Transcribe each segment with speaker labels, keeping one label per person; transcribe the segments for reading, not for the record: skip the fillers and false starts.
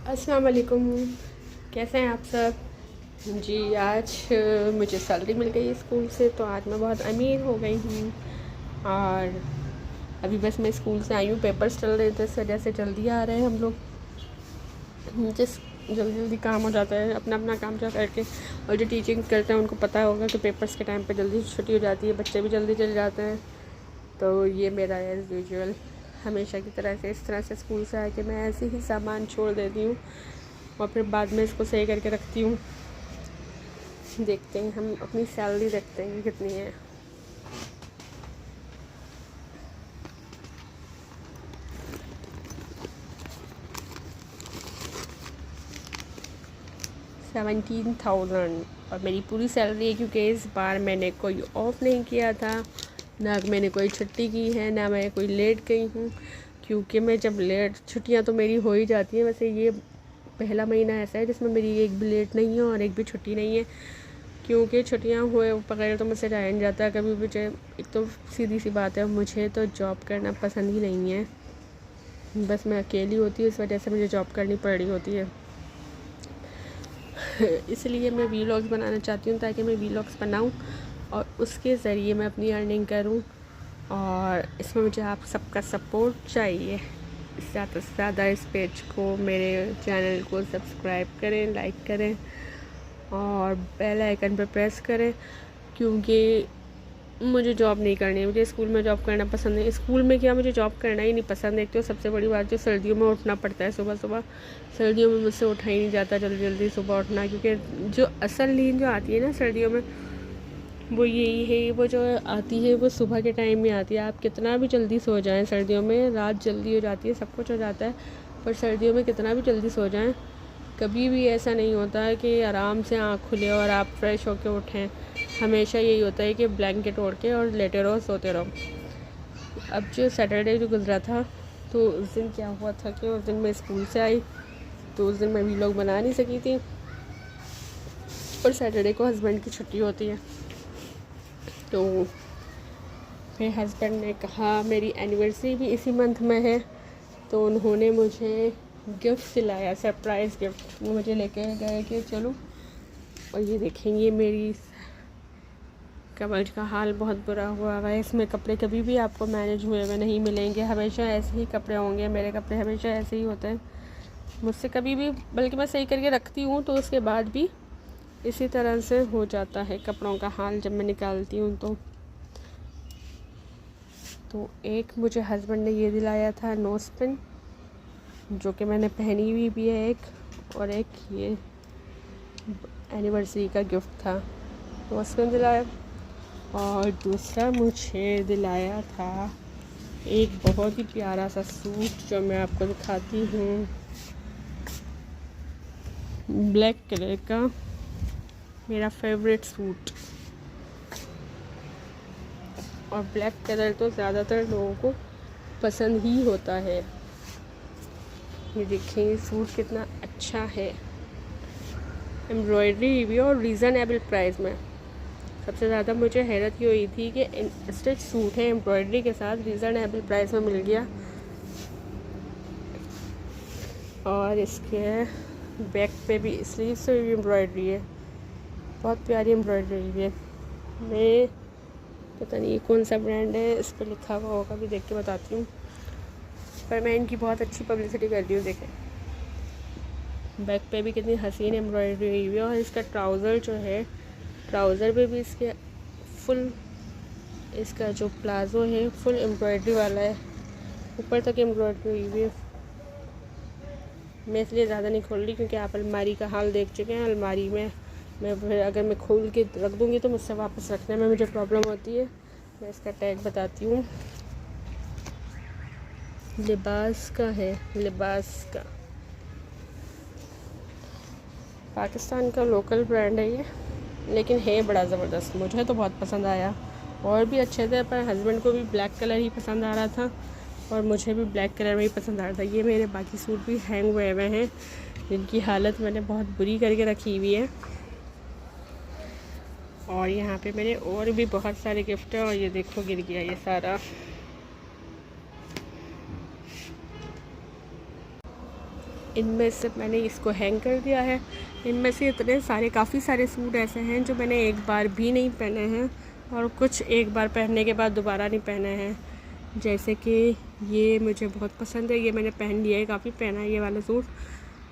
Speaker 1: अस्सलाम वालेकुम। कैसे हैं आप सब? जी, आज मुझे सैलरी मिल गई स्कूल से, तो आज मैं बहुत अमीर हो गई हूँ। और अभी बस मैं स्कूल से आई हूँ, पेपर्स चल रहे थे, इस वजह से जल्दी आ रहे हैं हम लोग। जिस जल्दी जल्दी काम हो जाता है अपना अपना काम जो करके। और जो टीचिंग करते हैं उनको पता होगा कि पेपर्स के टाइम पे जल्दी छुट्टी हो जाती है, बच्चे भी जल्दी चले जाते हैं। तो ये मेरा एज़ यूजुअल हमेशा की तरह से इस तरह से स्कूल से आके मैं ऐसे ही सामान छोड़ देती हूँ और फिर बाद में इसको सही करके रखती हूँ। देखते हैं, हम अपनी सैलरी देखते हैं कि कितनी है। $17,000 और मेरी पूरी सैलरी है, क्योंकि इस बार मैंने कोई ऑफ नहीं किया था, ना मैंने कोई छुट्टी की है, ना मैं कोई लेट गई हूँ। क्योंकि मैं जब लेट, छुट्टियाँ तो मेरी हो ही जाती हैं। वैसे ये पहला महीना ऐसा है जिसमें मेरी एक भी लेट नहीं है और एक भी छुट्टी नहीं है, क्योंकि छुट्टियाँ हुए बगैर तो मुझसे जाया नहीं जाता कभी भी। एक तो सीधी सी बात है, मुझे तो जॉब करना पसंद ही नहीं है। बस मैं अकेली होती हूँ, इस वजह से मुझे जॉब करनी पड़ रही होती है। इसलिए मैं वीलॉग्स बनाना चाहती हूँ, ताकि मैं वीलॉग्स बनाऊँ और उसके ज़रिए मैं अपनी अर्निंग करूँ। और इसमें मुझे आप सबका सपोर्ट चाहिए। ज़्यादा से ज़्यादा इस पेज को, मेरे चैनल को सब्सक्राइब करें, लाइक करें और बेल आइकन पर प्रेस करें, क्योंकि मुझे जॉब नहीं करनी है। मुझे स्कूल में जॉब करना पसंद नहीं। स्कूल में क्या, मुझे जॉब करना ही नहीं पसंद। एक तो सबसे बड़ी बात, जो सर्दियों में उठना पड़ता है सुबह सुबह, सर्दियों में मुझसे उठा ही नहीं जाता जल्दी जल्दी सुबह उठना, क्योंकि जो असल नींद जो आती है ना सर्दियों में, वो यही है, वो जो आती है वो सुबह के टाइम में आती है। आप कितना भी जल्दी सो जाएं, सर्दियों में रात जल्दी हो जाती है, सब कुछ हो जाता है, पर सर्दियों में कितना भी जल्दी सो जाएं, कभी भी ऐसा नहीं होता है कि आराम से आँख खुले और आप फ्रेश होकर उठें। हमेशा यही होता है कि ब्लैंकेट ओढ़ के और लेटे रहो, सोते रहो। अब जो सैटरडे जो गुजरा था, तो उस दिन क्या हुआ था कि उस दिन मैं स्कूल से आई, तो उस दिन मैं वीलॉग बना नहीं सकी थी। और सैटरडे को हस्बैंड की छुट्टी होती है, तो फिर हस्बैंड ने कहा, मेरी एनिवर्सरी भी इसी मंथ में है, तो उन्होंने मुझे गिफ्ट दिलाया, सरप्राइज़ गिफ्ट। वो मुझे लेके गए कि चलो, और ये देखेंगे मेरी कमर का हाल बहुत बुरा हुआ है। इसमें कपड़े कभी भी आपको मैनेज हुए हुए नहीं मिलेंगे, हमेशा ऐसे ही कपड़े होंगे। मेरे कपड़े हमेशा ऐसे ही होते हैं मुझसे, कभी भी, बल्कि मैं सही करके रखती हूँ तो उसके बाद भी इसी तरह से हो जाता है कपड़ों का हाल जब मैं निकालती हूँ। तो एक मुझे हस्बैंड ने ये दिलाया था नोज पिन, जो कि मैंने पहनी हुई भी है एक, और एक ये एनिवर्सरी का गिफ्ट था, नोज पिन दिलाया। और दूसरा मुझे दिलाया था एक बहुत ही प्यारा सा सूट, जो मैं आपको दिखाती हूँ, ब्लैक कलर का, मेरा फेवरेट सूट। और ब्लैक कलर तो ज़्यादातर लोगों को पसंद ही होता है। ये देखिए सूट कितना अच्छा है, एम्ब्रॉयडरी भी और रीज़नेबल प्राइस में। सबसे ज़्यादा मुझे हैरत ये हुई थी कि स्टिच सूट है एम्ब्रॉयडरी के साथ, रीज़नेबल प्राइस में मिल गया। और इसके बैक पे भी, स्लीव से भी एम्ब्रॉयडरी है, बहुत प्यारी एम्ब्रॉयडरी है। मैं पता नहीं कौन सा ब्रांड है, इस पर लिखा हुआ होगा, भी देख के बताती हूँ, पर मैं इनकी बहुत अच्छी पब्लिसिटी कर रही हूँ। देखें बैक पे भी कितनी हसीन एम्ब्रॉयडरी हुई हुई है। और इसका ट्राउज़र जो है, ट्राउज़र पे भी इसके फुल, इसका जो प्लाज़ो है फुल एम्ब्रॉयडरी वाला है, ऊपर तक एम्ब्रॉयडरी हुई हुई है। मैं इसलिए ज़्यादा नहीं खोल रही, क्योंकि आप अलमारी का हाल देख चुके हैं। अलमारी में मैं फिर अगर मैं खोल के रख दूँगी तो मुझसे वापस रखने में मुझे प्रॉब्लम होती है। मैं इसका टैग बताती हूँ, लिबास का है, लिबास का, पाकिस्तान का लोकल ब्रांड है ये, लेकिन है बड़ा ज़बरदस्त। मुझे तो बहुत पसंद आया, और भी अच्छे थे, पर हस्बैंड को भी ब्लैक कलर ही पसंद आ रहा था और मुझे भी ब्लैक कलर में ही पसंद आ रहा था। ये मेरे बाकी सूट भी हैंग हुए हुए हैं, जिनकी हालत मैंने बहुत बुरी करके रखी हुई है। और यहाँ पे मेरे और भी बहुत सारे गिफ्ट हैं, और ये देखो गिर गया ये सारा। इनमें से मैंने इसको हैंग कर दिया है। इनमें से इतने सारे काफ़ी सारे सूट ऐसे हैं जो मैंने एक बार भी नहीं पहने हैं और कुछ एक बार पहनने के बाद दोबारा नहीं पहने हैं। जैसे कि ये मुझे बहुत पसंद है, ये मैंने पहन लिया है, काफ़ी पहना है ये वाला सूट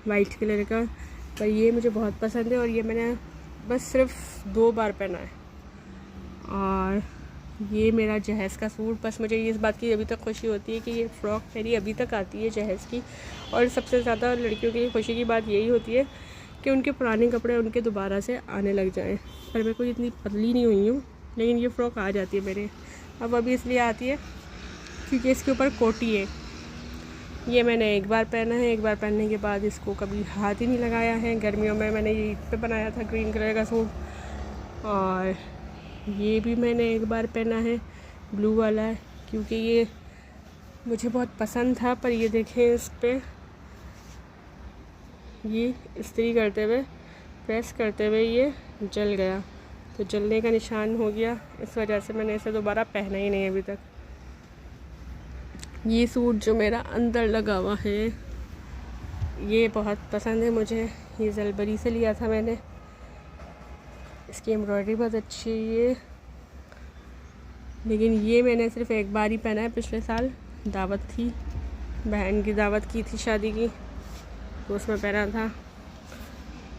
Speaker 1: वाइट कलर का, पर ये मुझे बहुत पसंद है और ये मैंने बस सिर्फ 2 बार पहना है। और ये मेरा जहेज़ का सूट, बस मुझे इस बात की अभी तक खुशी होती है कि ये फ़्रॉक मेरी अभी तक आती है जहेज़ की। और सबसे ज़्यादा लड़कियों की खुशी की बात यही होती है कि उनके पुराने कपड़े उनके दोबारा से आने लग जाएं। पर मैं कोई इतनी पतली नहीं हुई हूँ, लेकिन ये फ़्रॉक आ जाती है मेरे। अब अभी इसलिए आती है क्योंकि इसके ऊपर कोटी है। ये मैंने एक बार पहना है, एक बार पहनने के बाद इसको कभी हाथ ही नहीं लगाया है। गर्मियों में मैंने ये ईद पे बनाया था ग्रीन कलर का सूट, और ये भी मैंने एक बार पहना है, ब्लू वाला है, क्योंकि ये मुझे बहुत पसंद था। पर ये देखें, इस पे ये इस्त्री करते हुए, प्रेस करते हुए ये जल गया, तो जलने का निशान हो गया। इस वजह से मैंने इसे दोबारा पहना ही नहीं अभी तक। ये सूट जो मेरा अंदर लगा हुआ है ये बहुत पसंद है मुझे। ये जलबरी से लिया था मैंने, इसकी एम्ब्रॉयडरी बहुत अच्छी है ये। लेकिन ये मैंने सिर्फ एक बार ही पहना है। पिछले साल दावत थी, बहन की दावत की थी शादी की, तो उसमें पहना था।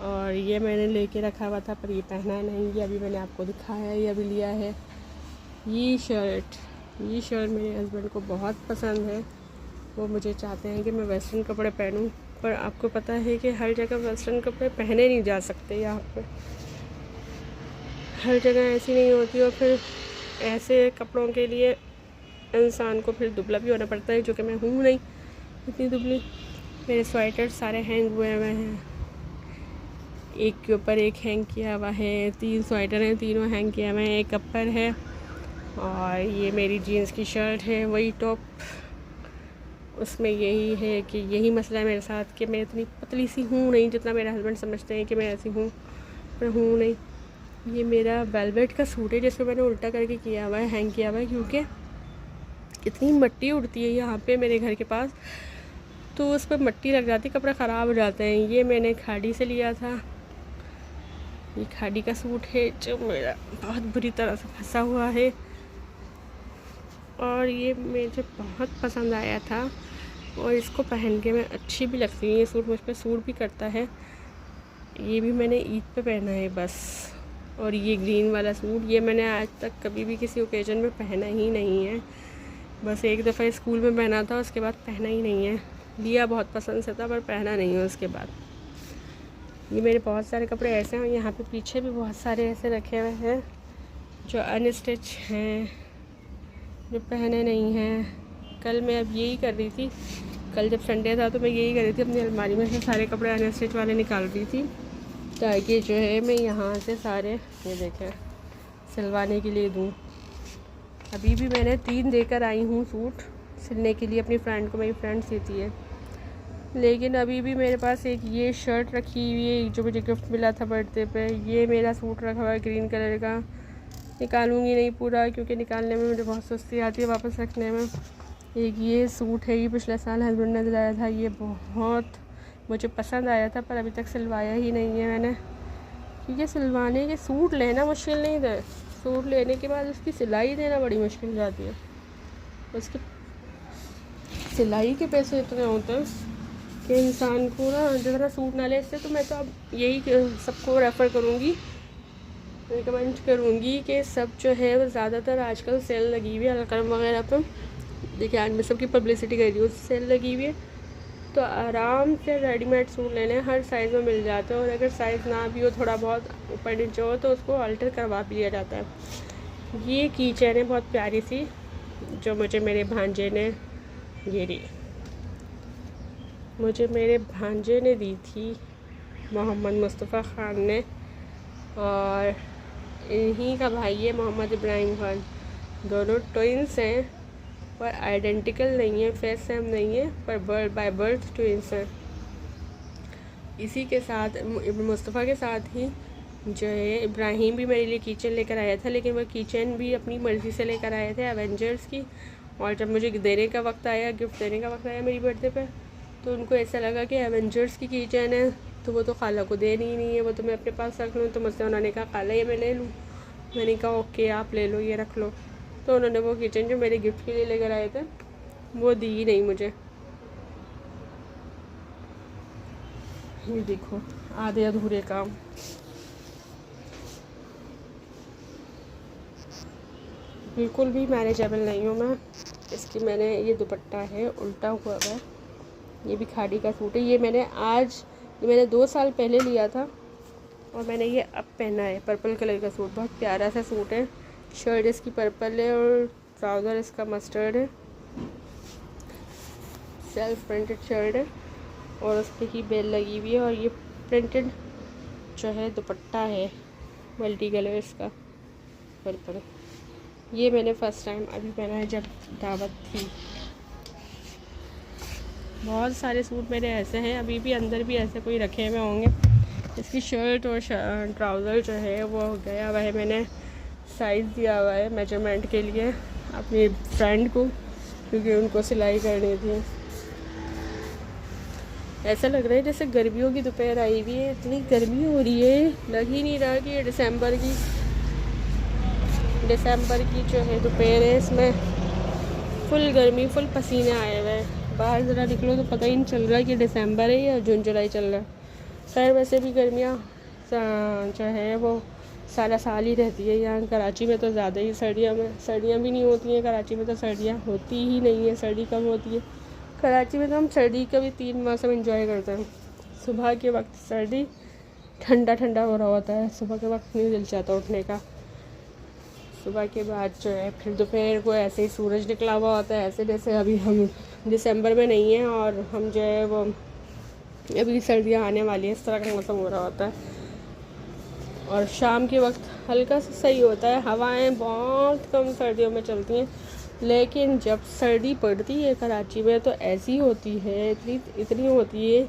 Speaker 1: और ये मैंने लेके रखा हुआ था, पर ये पहना नहीं। ये अभी मैंने आपको दिखाया है, ये अभी लिया है। ये शर्ट मेरे हस्बैंड को बहुत पसंद है। वो मुझे चाहते हैं कि मैं वेस्टर्न कपड़े पहनूं, पर आपको पता है कि हर जगह वेस्टर्न कपड़े पहने नहीं जा सकते। यहाँ पे हर जगह ऐसी नहीं होती, और फिर ऐसे कपड़ों के लिए इंसान को फिर दुबला भी होना पड़ता है, जो कि मैं हूँ नहीं इतनी दुबली। मेरे स्वेटर सारे हैंग हुए हैं, एक के ऊपर एक हैंग किया हुआ है। 3 स्वेटर हैं, तीनों हैंग किए हुए हैं। एक अपर है, और ये मेरी जीन्स की शर्ट है, वही टॉप। उसमें यही है कि यही मसला है मेरे साथ कि मैं इतनी पतली सी हूँ नहीं जितना मेरे हस्बैंड समझते हैं कि मैं ऐसी हूँ, पर हूँ नहीं। ये मेरा वेलवेट का सूट है जिसको मैंने उल्टा करके किया हुआ है, हैंग किया हुआ है, क्योंकि इतनी मिट्टी उड़ती है यहाँ पे मेरे घर के पास, तो उस पर मिट्टी लग जाती, कपड़े ख़राब हो जाते हैं। ये मैंने खाड़ी से लिया था। ये खाड़ी का सूट है जो मेरा बहुत बुरी तरह से फंसा हुआ है, और ये मुझे बहुत पसंद आया था, और इसको पहन के मैं अच्छी भी लगती हूँ। ये सूट मुझ पर सूट भी करता है। ये भी मैंने ईद पे पहना है बस। और ये ग्रीन वाला सूट, ये मैंने आज तक कभी भी किसी ओकेजन में पहना ही नहीं है। बस एक दफ़ा स्कूल में पहना था, उसके बाद पहना ही नहीं है। लिया बहुत पसंद से था, पर पहना नहीं है उसके बाद। ये मेरे बहुत सारे कपड़े ऐसे हैं, यहाँ पे पीछे भी बहुत सारे ऐसे रखे हुए हैं जो अनस्टिच हैं, जो पहने नहीं हैं। कल मैं अब यही कर रही थी, कल जब संडे था तो मैं यही कर रही थी, अपनी अलमारी में से सारे कपड़े अनस्टिच वाले निकाल रही थी, ताकि जो है मैं यहाँ से सारे ये देखें सिलवाने के लिए दूँ। अभी भी मैंने 3 देकर आई हूँ सूट सिलने के लिए अपनी फ्रेंड को, मेरी फ्रेंड सीती है। लेकिन अभी भी मेरे पास एक ये शर्ट रखी हुई है जो मुझे गिफ्ट मिला था बर्थडे पे। ये मेरा सूट रखा हुआ है ग्रीन कलर का, निकालूंगी नहीं पूरा, क्योंकि निकालने में मुझे बहुत सुस्ती आती है वापस रखने में। एक ये सूट है, ये पिछले साल हस्बैंड ने दिलाया था, ये बहुत मुझे पसंद आया था, पर अभी तक सिलवाया ही नहीं है मैंने, क्योंकि सिलवाने के सूट लेना मुश्किल नहीं था, सूट लेने के बाद उसकी सिलाई देना बड़ी मुश्किल हो जाती है। उसकी सिलाई के पैसे इतने होते हैं कि इंसान को ना जितना सूट ना ले। इससे तो मैं तो अब यही सबको रेफ़र करूँगी, रिकमेंड करूँगी कि सब जो है वो ज़्यादातर आजकल सेल लगी हुई है अलकरम वगैरह पर। देखिए आज मैं सबकी पब्लिसिटी कर रही हूँ, सेल लगी हुई है, तो आराम से रेडीमेड सूट लेने हर साइज़ में मिल जाते हैं। और अगर साइज़ ना भी हो, थोड़ा बहुत ऊपर नीचे हो, तो उसको अल्टर करवा भी लिया जाता है। ये की चैन है बहुत प्यारी सी, जो मुझे मेरे भांजे ने मेरे भांजे ने दी थी, मोहम्मद मुस्तफ़ा ख़ान ने, और इन्हीं का भाई है मोहम्मद इब्राहिम ख़ान। दोनों ट्विंस हैं, पर आइडेंटिकल नहीं है, फेस सेम नहीं है, पर बाय बर्थ ट्विंस हैं। इसी के साथ मुस्तफ़ा के साथ ही जो है इब्राहिम भी मेरे लिए कीचेन लेकर आया था, लेकिन वह कीचेन भी अपनी मर्ज़ी से लेकर आए थे एवेंजर्स की। और जब मुझे देने का वक्त आया, गिफ्ट देने का वक्त आया मेरी बर्थडे पे, तो उनको ऐसा लगा कि एवेंजर्स की चेन है तो वो तो खाला को देनी ही नहीं है, वो तो मैं अपने पास रख लूँ। तो मुझसे उन्होंने कहा खाला ये मैं ले लूँ। मैंने कहा ओके आप ले लो, ये रख लो। तो उन्होंने वो चेन जो मेरे गिफ्ट के लिए लेकर आए थे वो दी ही नहीं मुझे। ये देखो आधे अधूरे काम। बिल्कुल भी मैनेजेबल नहीं हूँ मैं। इसकी मैंने ये दुपट्टा है उल्टा हुआ है, ये भी खाड़ी का सूट है। ये मैंने 2 साल पहले लिया था और मैंने ये अब पहना है। पर्पल कलर का सूट, बहुत प्यारा सा सूट है। शर्ट इसकी पर्पल है और ट्राउज़र इसका मस्टर्ड है। सेल्फ प्रिंटेड शर्ट है और उस पर ही बेल लगी हुई है। और ये प्रिंटेड जो है दुपट्टा है मल्टी कलर इसका पर्पल। ये मैंने फ़र्स्ट टाइम अभी पहना है जब दावत थी। बहुत सारे सूट मेरे ऐसे हैं, अभी भी अंदर भी ऐसे कोई रखे हुए होंगे। इसकी शर्ट और ट्राउज़र जो है वो गया हुआ है, मैंने साइज़ दिया हुआ है मेजरमेंट के लिए अपनी फ्रेंड को, क्योंकि उनको सिलाई करनी थी। ऐसा लग रहा है जैसे गर्मियों की दोपहर आई हुई है, इतनी गर्मी हो रही है, लग ही नहीं रहा कि ये दिसंबर की जो है दोपहर है। इसमें फुल गर्मी, फुल पसीने आए हुए हैं। बाहर ज़रा निकलो तो पता ही नहीं चल रहा है कि दिसंबर है या जून जुलाई चल रहा है। खैर वैसे भी गर्मियाँ जो है वो सारा साल ही रहती है। यहाँ कराची में तो ज़्यादा ही, सर्दियाँ भी नहीं होती हैं। कराची में तो सर्दियाँ होती ही नहीं है, सर्दी कम होती है। कराची में तो हम सर्दी का भी 3 मौसम एंजॉय करते हैं। सुबह के वक्त सर्दी, ठंडा ठंडा हो रहा होता है, सुबह के वक्त नहीं दिल चाहता उठने का। सुबह के बाद जो है फिर दोपहर को ऐसे ही सूरज निकला हुआ होता है, ऐसे जैसे अभी हम दिसंबर में नहीं हैं और हम जो है वो अभी सर्दियाँ आने वाली है, इस तरह का मौसम हो रहा होता है। और शाम के वक्त हल्का सा सही होता है, हवाएं बहुत कम सर्दियों में चलती हैं। लेकिन जब सर्दी पड़ती है कराची में तो ऐसी होती है, इतनी होती है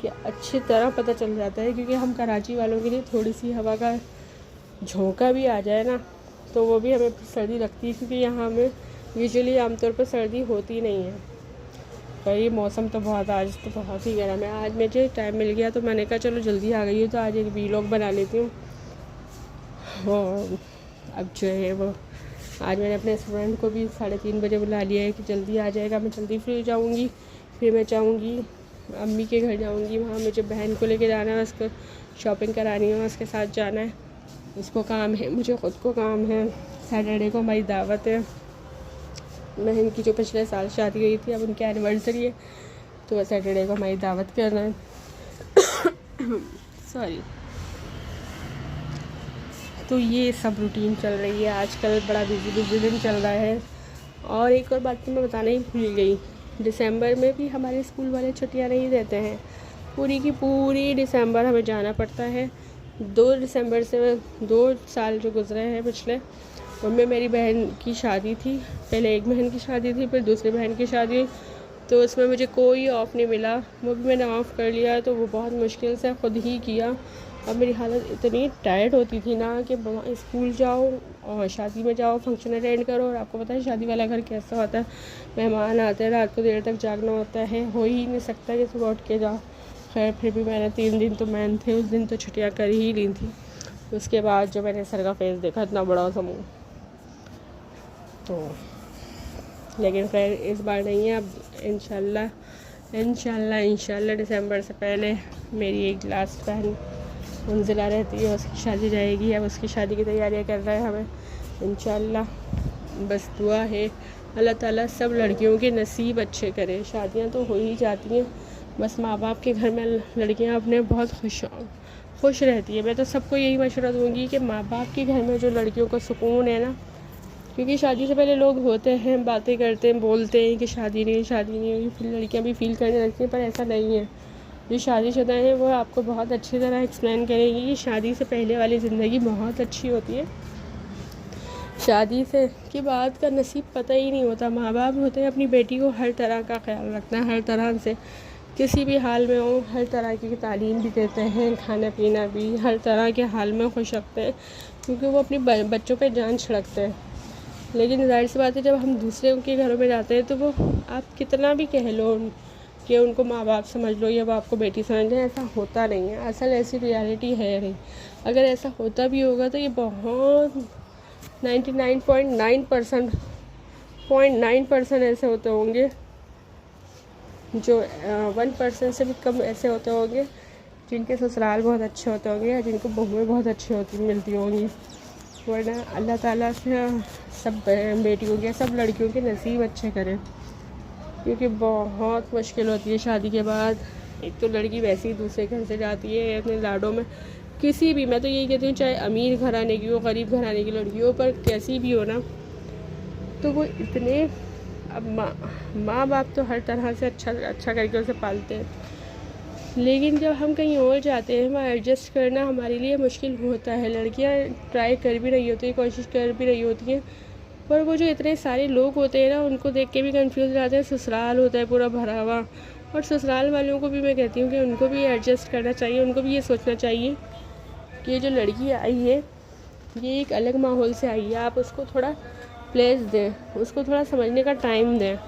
Speaker 1: कि अच्छी तरह पता चल जाता है। क्योंकि हम कराची वालों के लिए थोड़ी सी हवा का झोंका भी आ जाए ना तो वो भी हमें सर्दी लगती है, क्योंकि यहाँ हमें यूजुअली आमतौर पर सर्दी होती नहीं है। पर ये मौसम तो आज तो बहुत ही गर्म है। आज मुझे टाइम मिल गया तो मैंने कहा चलो जल्दी आ गई हूँ तो आज एक वीलॉग बना लेती हूँ। और अब जो है वो आज मैंने अपने स्टूडेंट को भी 3:30 बजे बुला लिया है कि जल्दी आ जाएगा, मैं जल्दी फ्री हो जाऊँगी। फिर मैं चाहूँगी अम्मी के घर जाऊँगी, वहाँ मुझे बहन को लेके जाना है, उसको शॉपिंग करानी है, उसके साथ जाना है। उसको काम है, मुझे ख़ुद को काम है। सैटरडे को हमारी दावत है। बहन की जो पिछले साल शादी हुई थी, अब उनकी एनिवर्सरी है तो सैटरडे को हमारी दावत करना है। सॉरी। तो ये सब रूटीन चल रही है आजकल, बड़ा बिजी दिन चल रहा है। और एक और बात तो मैं बताना ही भूल गई, दिसंबर में भी हमारे स्कूल वाले छुट्टियां नहीं देते हैं। पूरी की पूरी दिसंबर हमें जाना पड़ता है। 2 दिसंबर से 2 साल जो गुजरे हैं पिछले, उनमें मेरी बहन की शादी थी। पहले एक बहन की शादी थी, फिर दूसरी बहन की शादी, तो उसमें मुझे कोई ऑफ़ नहीं मिला। वो भी मैंने ऑफ़ कर लिया तो वो बहुत मुश्किल से ख़ुद ही किया। और मेरी हालत इतनी टायर्ड होती थी ना कि स्कूल जाओ और शादी में जाओ, फंक्शन अटेंड करो। और आपको पता है शादी वाला घर कैसा होता है, मेहमान आते हैं, रात को देर तक जागना होता है, हो ही नहीं सकता कि सुबह उठ के जाओ। खैर फिर भी मैंने 3 दिन तो मैन थे, उस दिन तो छुट्टियाँ कर ही ली थी। उसके बाद जो मैंने सर का फेस देखा, इतना बड़ा सा मुँह, तो लेकिन खैर इस बार नहीं है। अब इंशाल्लाह दिसंबर से पहले मेरी एक लास्ट बहन मुंजिला रहती है, उसकी शादी जाएगी। अब उसकी शादी की तैयारियां कर रहे हैं हमें इंशाल्लाह। बस दुआ है अल्लाह ताला सब लड़कियों के नसीब अच्छे करे। शादियां तो हो ही जाती हैं, बस माँ बाप के घर में लड़कियां अपने बहुत खुश रहती है। मैं तो सबको यही मशवरा दूँगी कि माँ बाप के घर में जो लड़कियों को सुकून है ना, क्योंकि शादी से पहले लोग होते हैं, बातें करते हैं, बोलते हैं कि शादी नहीं हुई, फिर लड़कियां भी फील करने लगती हैं, पर ऐसा नहीं है। जो शादीशुदा है वो आपको बहुत अच्छी तरह एक्सप्लेन करेंगी कि शादी से पहले वाली ज़िंदगी बहुत अच्छी होती है। शादी से के बाद का नसीब पता ही नहीं होता। माँ बाप होते हैं अपनी बेटी को हर तरह का ख्याल रखते हैं, हर तरह से, किसी भी हाल में हो, हर तरह की तालीम भी देते हैं, खाना पीना भी हर तरह के हाल में खुश रखते हैं, क्योंकि वो अपने बच्चों पे जान छिड़कते हैं। लेकिन ज़ाहिर सी बात है जब हम दूसरे के घरों में जाते हैं तो वो आप कितना भी कह लो कि उनको माँ बाप समझ लो या वो आपको बेटी समझ लें, ऐसा होता नहीं है। असल ऐसी रियलिटी है नहीं। अगर ऐसा होता भी होगा तो ये बहुत 99.9% ऐसे होते होंगे, जो 1% से भी कम ऐसे होते होंगे जिनके ससुराल बहुत अच्छे होते होंगे या जिनको बहुएं बहुत अच्छी मिलती होंगी। वरना अल्लाह ताला से सब बेटियों के, सब लड़कियों के नसीब अच्छे करें, क्योंकि बहुत मुश्किल होती है शादी के बाद। एक तो लड़की वैसे ही दूसरे घर से जाती है अपने लाडों में, किसी भी, मैं तो यही कहती हूँ, चाहे अमीर घराने की हो, गरीब घराने की लड़की हो, पर कैसी भी हो ना, तो वो इतने, अब माँ बाप तो हर तरह से अच्छा करके उसे पालते हैं, लेकिन जब हम कहीं और जाते हैं वहाँ एडजस्ट करना हमारे लिए मुश्किल होता है। लड़कियाँ ट्राई कर भी रही होती हैं, कोशिश कर भी रही होती हैं, पर वो जो इतने सारे लोग होते हैं ना, उनको देख के भी कंफ्यूज रहते हैं। ससुराल होता है पूरा भरा हुआ, और ससुराल वालों को भी मैं कहती हूँ कि उनको भी एडजस्ट करना चाहिए। उनको भी ये सोचना चाहिए कि ये जो लड़की आई है ये एक अलग माहौल से आई है, आप उसको थोड़ा प्लेस दें, उसको थोड़ा समझने का टाइम दें,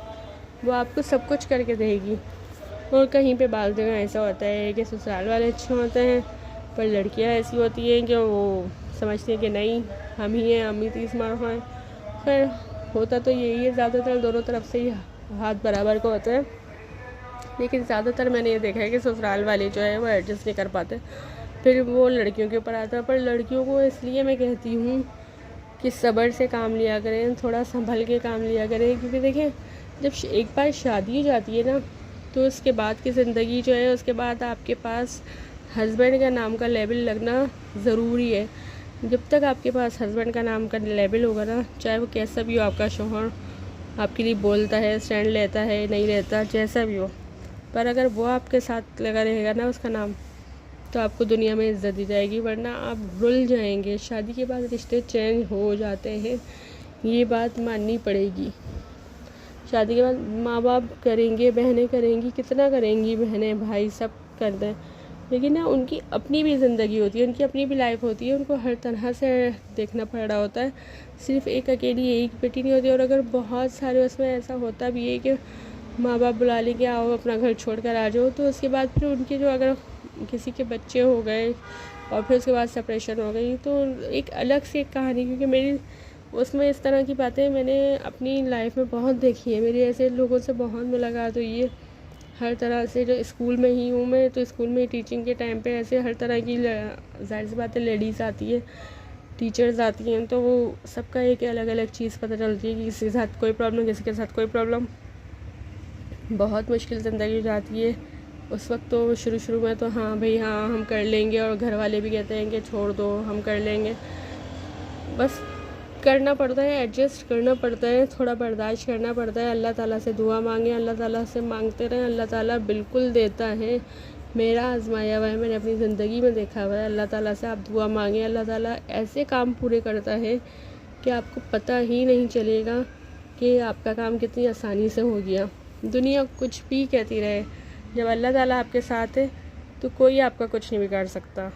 Speaker 1: वो आपको सब कुछ करके देगी। और कहीं पे बाल जगह ऐसा होता है कि ससुराल वाले अच्छे होते हैं, पर लड़कियां ऐसी होती हैं कि वो समझती हैं कि नहीं हम ही हैं, हम ही 30 मार हैं। खैर होता तो यही है, ज़्यादातर दोनों तरफ से ही हाथ बराबर का होता है, लेकिन ज़्यादातर मैंने ये देखा है कि ससुराल वाले जो है वो एडजस्ट नहीं कर पाते, फिर वो लड़कियों के ऊपर आता है। पर लड़कियों को इसलिए मैं कहती हूँ कि सब्र से काम लिया करें, थोड़ा संभल के काम लिया करें, क्योंकि देखें जब एक बार शादी हो जाती है ना, तो उसके बाद की ज़िंदगी जो है, उसके बाद आपके पास हस्बैंड का नाम का लेबल लगना ज़रूरी है। जब तक आपके पास हस्बैंड का नाम का लेबल होगा ना, चाहे वो कैसा भी हो, आपका शौहर आपके लिए बोलता है, स्टैंड लेता है, नहीं लेता, जैसा भी हो, पर अगर वो आपके साथ लगा रहेगा ना उसका नाम, तो आपको दुनिया में इज़्ज़त दी जाएगी, वरना आप भूल जाएंगे। शादी के बाद रिश्ते चेंज हो जाते हैं, ये बात माननी पड़ेगी। शादी के बाद माँ बाप करेंगे, बहनें करेंगी, कितना करेंगी, बहनें भाई सब करते हैं, लेकिन ना उनकी अपनी भी ज़िंदगी होती है, उनकी अपनी भी लाइफ होती है, उनको हर तरह से देखना पड़ रहा होता है। सिर्फ एक अकेली एक बेटी नहीं होती। और अगर बहुत सारे उसमें ऐसा होता भी है कि माँ बाप बुला लेंगे, आओ अपना घर छोड़ कर आ जाओ, तो उसके बाद फिर उनके जो, अगर किसी के बच्चे हो गए और फिर उसके बाद सेपरेशन हो गई, तो एक अलग से एक कहानी, क्योंकि मेरी उसमें इस तरह की बातें मैंने अपनी लाइफ में बहुत देखी है। मेरी ऐसे लोगों से बहुत मुलाकात हुई है, हर तरह से। जो स्कूल में ही हूँ मैं, तो स्कूल में टीचिंग के टाइम पे ऐसे हर तरह की, जाहिर सी बात है, लेडीज़ आती है, टीचर्स आती हैं, तो वो सबका एक अलग अलग चीज़ पता चलती है कि किसी के साथ कोई प्रॉब्लम, किसी के साथ कोई प्रॉब्लम। बहुत मुश्किल ज़िंदगी हो जाती है उस वक्त। तो शुरू में तो हाँ भाई हाँ हम कर लेंगे, और घर वाले भी कहते हैं कि छोड़ दो हम कर लेंगे, बस करना पड़ता है, एडजस्ट करना पड़ता है, थोड़ा बर्दाश्त करना पड़ता है। अल्लाह ताला से दुआ मांगे, अल्लाह ताला से मांगते रहें, अल्लाह ताला बिल्कुल देता है। मेरा आजमाया हुआ है, मैंने अपनी ज़िंदगी में देखा हुआ है। अल्लाह ताला से आप दुआ मांगे, अल्लाह ताला ऐसे काम पूरे करता है कि आपको पता ही नहीं चलेगा कि आपका काम कितनी आसानी से हो गया। दुनिया कुछ भी कहती रहे, जब अल्लाह ताला आपके साथ है तो कोई आपका कुछ नहीं बिगाड़ सकता।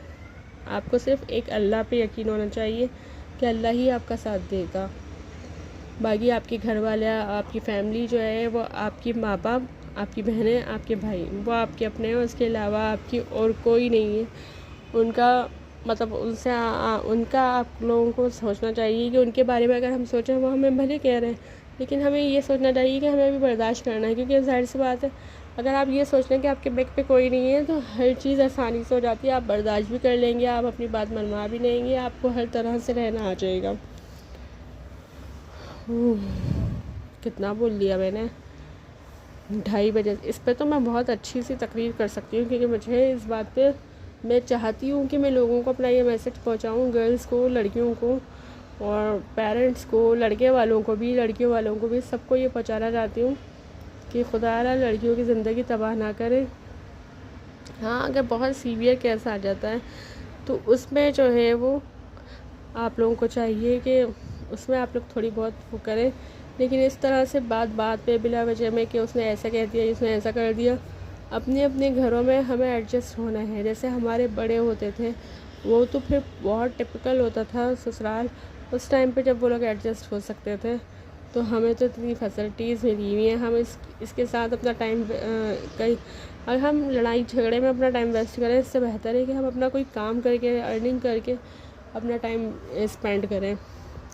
Speaker 1: आपको सिर्फ एक अल्लाह पे यकीन होना चाहिए कि अल्लाह ही आपका साथ देगा। बाकी आपके घर वाले, आपकी फैमिली जो है, वो आपकी माँ बाप, आपकी बहनें, आपके भाई, वो आपके अपने हैं, उसके अलावा आपकी और कोई नहीं है। उनका मतलब उनसे उनका आप लोगों को सोचना चाहिए कि उनके बारे में अगर हम सोचें, वो हमें भले कह रहे हैं, लेकिन हमें ये सोचना चाहिए कि हमें भी बर्दाश्त करना है, क्योंकि जाहिर सी बात है, अगर आप ये सोच लें कि आपके बैक पे कोई नहीं है, तो हर चीज़ आसानी से हो जाती है। आप बर्दाश्त भी कर लेंगे, आप अपनी बात मनवा भी लेंगे, आपको हर तरह से रहना आ जाएगा। कितना बोल लिया मैंने, 2:30 बजे। इस पे तो मैं बहुत अच्छी सी तकरीर कर सकती हूँ, क्योंकि मुझे इस बात पे, मैं चाहती हूँ कि मैं लोगों को अपना ये मैसेज पहुँचाऊँ, गर्ल्स को, लड़कियों को, और पेरेंट्स को, लड़के वालों को भी, लड़कियों वालों को भी, सबको ये पहुँचाना चाहती हूँ कि खुदा लड़कियों की ज़िंदगी तबाह ना करे। हाँ, अगर बहुत सीवियर केस आ जाता है तो उसमें जो है वो आप लोगों को चाहिए कि उसमें आप लोग थोड़ी बहुत वो करें, लेकिन इस तरह से बात पे बिला वजह में कि उसने ऐसा कह दिया, उसने ऐसा कर दिया, अपने अपने घरों में हमें एडजस्ट होना है। जैसे हमारे बड़े होते थे, वो तो फिर बहुत टिपिकल होता था ससुराल, उस टाइम पे जब वो लोग एडजस्ट हो सकते थे, तो हमें तो इतनी फैसिलिटीज़ मिली हुई हैं, हम इसके साथ अपना टाइम कहीं अगर हम लड़ाई झगड़े में अपना टाइम वेस्ट करें, इससे बेहतर है कि हम अपना कोई काम करके अर्निंग करके अपना टाइम स्पेंड करें।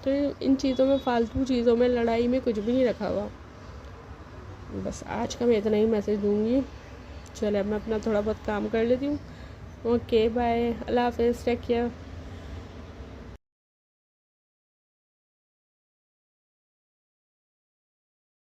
Speaker 1: तो इन चीज़ों में, फालतू चीज़ों में, लड़ाई में कुछ भी नहीं रखा हुआ। बस आज का मैं इतना ही मैसेज दूँगी। चलो अब मैं अपना थोड़ा बहुत काम कर लेती हूँ। ओके बाय, अल्लाह हाफ़िज़, टेक केयर।